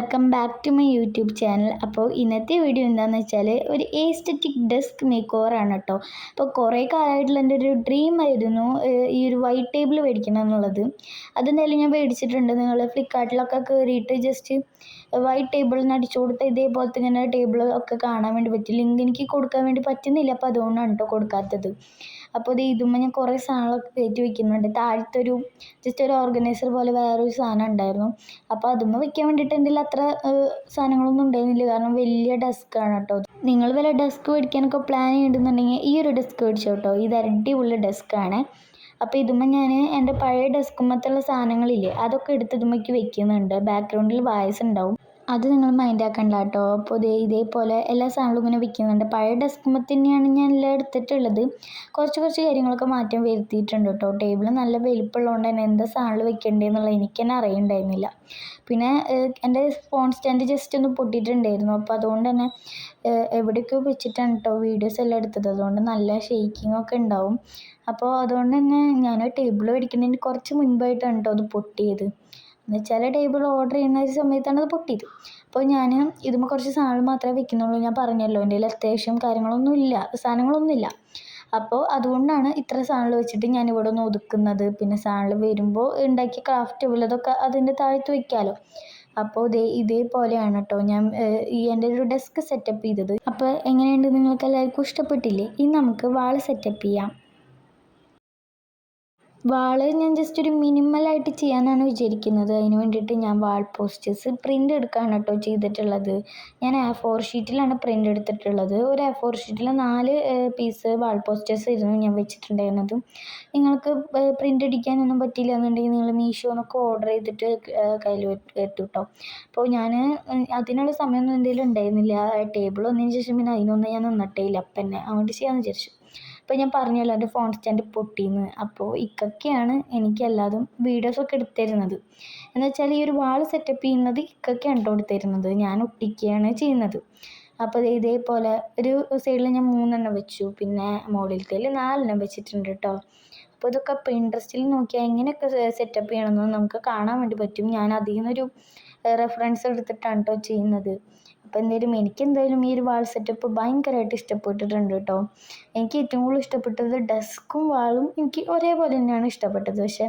Welcome back to my YouTube channel. അപ്പോൾ ഇന്നത്തെ video എന്താണെന്ന് വെച്ചാൽ ഒരു എസ്തെറ്റിക് ഡെസ്ക് മേക്ക് ഓവർ ആണ് കേട്ടോ. അപ്പോൾ കുറേ കാലമായിട്ടുള്ള എൻ്റെ ഒരു ഡ്രീം ആയിരുന്നു ഈ ഒരു വൈറ്റ് ടേബിൾ മേടിക്കണം എന്നുള്ളത്. അതെന്തായാലും ഞാൻ മേടിച്ചിട്ടുണ്ട്. നിങ്ങൾ ഫ്ലിപ്കാർട്ടിലൊക്കെ കയറിയിട്ട് ജസ്റ്റ് വൈറ്റ് ടേബിളിന് അടിച്ചു കൊടുത്താൽ ഇതേപോലത്തെ ഇങ്ങനെ ടേബിൾ ഒക്കെ കാണാൻ വേണ്ടി പറ്റും. ലിങ്ക് എനിക്ക് കൊടുക്കാൻ വേണ്ടി പറ്റുന്നില്ല, അപ്പോൾ അതുകൊണ്ടാണ് കേട്ടോ കൊടുക്കാത്തത്. അപ്പോൾ ഇതുമ്പോൾ ഞാൻ കുറേ സാധനങ്ങളൊക്കെ കയറ്റി വയ്ക്കുന്നുണ്ട്. താഴത്തൊരു ജസ്റ്റ് ഒരു ഓർഗനൈസർ പോലെ വേറൊരു സാധനം ഉണ്ടായിരുന്നു. അപ്പോൾ അതുമ്മ വെക്കാൻ വേണ്ടിയിട്ട് എൻ്റെ അത്ര സാധനങ്ങളൊന്നും ഉണ്ടായിരുന്നില്ല, കാരണം വലിയ ഡെസ്ക്കാണ് കേട്ടോ. നിങ്ങൾ വല്ല ഡെസ്ക് മേടിക്കാനൊക്കെ പ്ലാൻ ചെയ്യുന്നുണ്ടെങ്കിൽ ഈ ഒരു ഡെസ്ക് മേടിച്ചോ കേട്ടോ. ഇത് അടിപൊളി ഡെസ്ക്കാണ്. അപ്പോൾ ഇതുമ്മ ഞാൻ എൻ്റെ പഴയ ഡെസ്കുമ്മത്തുള്ള സാധനങ്ങളില്ലേ അതൊക്കെ എടുത്ത് ഇതുമ്മയ്ക്ക് വെക്കുന്നുണ്ട്. ബാക്ക്ഗ്രൗണ്ടിൽ വോയിസ് ഉണ്ടാവും, അത് നിങ്ങൾ മൈൻഡ് ആക്കണ്ട കേട്ടോ. അപ്പോൾ ഇതേപോലെ എല്ലാ സാധനങ്ങളും ഇങ്ങനെ വിൽക്കുന്നുണ്ട്. പഴയ ഡെസ്കുമ്പോൾ തന്നെയാണ് ഞാൻ എല്ലാം എടുത്തിട്ടുള്ളത്. കുറച്ച് കാര്യങ്ങളൊക്കെ മാറ്റം വരുത്തിയിട്ടുണ്ട് കേട്ടോ. ടേബിൾ നല്ല വലിപ്പമുള്ളതുകൊണ്ട് തന്നെ എന്താ സാധനങ്ങൾ വെക്കേണ്ടതെന്നുള്ളത് എനിക്ക് തന്നെ അറിയണ്ടായിരുന്നില്ല. പിന്നെ എൻ്റെ ഫോൺ സ്റ്റാൻഡ് ജസ്റ്റ് ഒന്ന് പൊട്ടിയിട്ടുണ്ടായിരുന്നു. അപ്പോൾ അതുകൊണ്ട് തന്നെ എവിടെയൊക്കെയോ വെച്ചിട്ടാണ് കേട്ടോ വീഡിയോസ് എല്ലാം എടുത്തത്. അതുകൊണ്ട് നല്ല ഷെയ്ക്കിംഗ് ഒക്കെ ഉണ്ടാവും. അപ്പോൾ അതുകൊണ്ട് തന്നെ ഞാൻ ടേബിൾ മേടിക്കുന്നതിന് കുറച്ച് മുൻപായിട്ടാണ് കേട്ടോ അത് പൊട്ടിയത്. എന്നുവെച്ചാൽ ടേബിൾ ഓർഡർ ചെയ്യുന്ന ഒരു സമയത്താണ് അത് പൊട്ടിയത്. അപ്പോൾ ഞാൻ ഇതുമ്പോൾ കുറച്ച് സാധനങ്ങൾ മാത്രമേ വെക്കുന്നുള്ളൂ. ഞാൻ പറഞ്ഞല്ലോ എൻ്റെ കയ്യിൽ അത്യാവശ്യം സാധനങ്ങളൊന്നുമില്ല. അപ്പോൾ അതുകൊണ്ടാണ് ഇത്ര സാധനങ്ങൾ വെച്ചിട്ട് ഞാൻ ഇവിടെ ഒന്ന് ഒതുക്കുന്നത്. പിന്നെ സാധനങ്ങൾ വരുമ്പോൾ ഉണ്ടാക്കിയ ക്രാഫ്റ്റ് ഉള്ളതൊക്കെ അതിൻ്റെ താഴത്ത് വയ്ക്കാമല്ലോ. അപ്പോൾ ഇതേപോലെയാണ് കേട്ടോ ഞാൻ എൻ്റെ ഒരു ഡെസ്ക് സെറ്റപ്പ് ചെയ്തത്. അപ്പോൾ എങ്ങനെയുണ്ട്, നിങ്ങൾക്ക് എല്ലാവർക്കും ഇഷ്ടപ്പെട്ടില്ലേ? ഇനി നമുക്ക് വാൾ സെറ്റപ്പ് ചെയ്യാം. വാൾ ഞാൻ ജസ്റ്റ് ഒരു മിനിമലായിട്ട് ചെയ്യാമെന്നാണ് വിചാരിക്കുന്നത്. അതിന് വേണ്ടിയിട്ട് ഞാൻ വാൾ പോസ്റ്റേഴ്സ് പ്രിൻ്റ് എടുക്കുകയാണ് കേട്ടോ ചെയ്തിട്ടുള്ളത്. ഞാൻ A4 ഷീറ്റിലാണ് പ്രിൻ്റ് എടുത്തിട്ടുള്ളത്. ഒരു A4 ഷീറ്റിൽ 4 പീസ് വാൾ പോസ്റ്റേഴ്സ് ആയിരുന്നു ഞാൻ വെച്ചിട്ടുണ്ടായിരുന്നത്. നിങ്ങൾക്ക് പ്രിൻ്റ് അടിക്കാനൊന്നും പറ്റില്ല എന്നുണ്ടെങ്കിൽ നിങ്ങൾ മീഷോന്നൊക്കെ ഓർഡർ ചെയ്തിട്ട് കയ്യിൽ എത്തും കേട്ടോ. അപ്പോൾ ഞാൻ അതിനുള്ള സമയമൊന്നും എന്തെങ്കിലും ഉണ്ടായിരുന്നില്ല. ടേബിൾ വന്നതിന് ശേഷം പിന്നെ അതിനൊന്നും ഞാൻ നിന്നിട്ടേ ഇല്ല. അപ്പം തന്നെ അങ്ങോട്ട് ചെയ്യാമെന്ന് വിചാരിച്ചു. അപ്പോൾ ഞാൻ പറഞ്ഞല്ലോ എൻ്റെ ഫോൺ സ്റ്റാൻഡ് പൊട്ടിയെന്ന്. അപ്പോൾ ഇക്കൊക്കെയാണ് എനിക്കെല്ലാതും വീഡിയോസൊക്കെ എടുത്തിരുന്നത്. എന്ന് വെച്ചാൽ ഈ ഒരു വാൾ സെറ്റപ്പ് ചെയ്യുന്നത് ഇക്കൊക്കെയാണ് കേട്ടോ എടുത്തിരുന്നത്. ഞാൻ ഒട്ടിക്കുകയാണ് ചെയ്യുന്നത്. അപ്പോൾ ഇതേപോലെ ഒരു സൈഡിൽ ഞാൻ 3 വെച്ചു. പിന്നെ മുകളിലത്തേൽ 4 വെച്ചിട്ടുണ്ട് കേട്ടോ. അപ്പോൾ ഇതൊക്കെ പിൻട്രസ്റ്റിൽ നോക്കിയാൽ എങ്ങനെയൊക്കെ സെറ്റപ്പ് ചെയ്യണമെന്ന് നമുക്ക് കാണാൻ വേണ്ടി പറ്റും. ഞാൻ അതിൽ നിന്നൊരു റെഫറൻസ് എടുത്തിട്ടാണ് കേട്ടോ ചെയ്യുന്നത്. അപ്പോൾ എനിക്കെന്തായാലും ഈ ഒരു വാൾ സെറ്റപ്പ് ഭയങ്കരമായിട്ട് ഇഷ്ടപ്പെട്ടിട്ടുണ്ട് കേട്ടോ. എനിക്ക് ഏറ്റവും കൂടുതൽ ഇഷ്ടപ്പെട്ടത് ഡെസ്കും വാളും എനിക്ക് ഒരേപോലെ തന്നെയാണ് ഇഷ്ടപ്പെട്ടത്. പക്ഷേ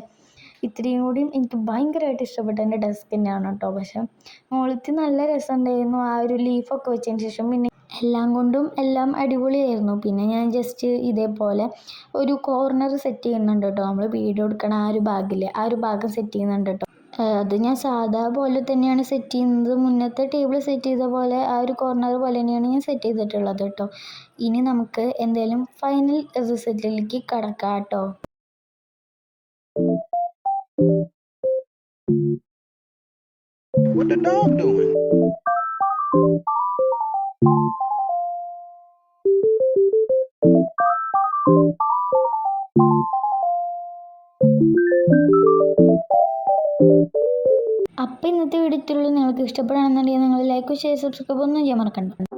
ഇത്രയും കൂടിയും എനിക്ക് ഭയങ്കരമായിട്ട് ഇഷ്ടപ്പെട്ട എൻ്റെ ഡെസ്ക് തന്നെയാണ് കേട്ടോ. പക്ഷേ മുകളിലത്തെ നല്ല രസമുണ്ടായിരുന്നു. ആ ഒരു ലീഫൊക്കെ വെച്ചതിന് ശേഷം പിന്നെ എല്ലാം കൊണ്ടും എല്ലാം അടിപൊളിയായിരുന്നു. പിന്നെ ഞാൻ ജസ്റ്റ് ഇതേപോലെ ഒരു കോർണർ സെറ്റ് ചെയ്യുന്നുണ്ട് കേട്ടോ. നമ്മൾ വീഡിയോ എടുക്കണ ആ ഒരു ഭാഗം സെറ്റ് ചെയ്യുന്നുണ്ട് കേട്ടോ. അത് ഞാൻ സാധാ പോലെ തന്നെയാണ് സെറ്റ് ചെയ്യുന്നത്. മുന്നത്തെ ടേബിൾ സെറ്റ് ചെയ്ത പോലെ ആ ഒരു കോർണർ പോലെ തന്നെയാണ് ഞാൻ സെറ്റ് ചെയ്തിട്ടുള്ളത് കേട്ടോ. ഇനി നമുക്ക് എന്തായാലും ഫൈനൽ റിസൾട്ടിലേക്ക് കടക്കാം കേട്ടോ. What the dog doing? അപ്പോൾ ഇന്നത്തെ വീഡിയോ ഇത്രയുള്ളൂ. നിങ്ങൾക്ക് ഇഷ്ടപ്പെടുകയാണെന്നുണ്ടെങ്കിൽ നിങ്ങൾ ലൈക്ക്, ഷെയർ, സബ്സ്ക്രൈബ് ഒന്നും ചെയ്യാൻ മറക്കണ്ട.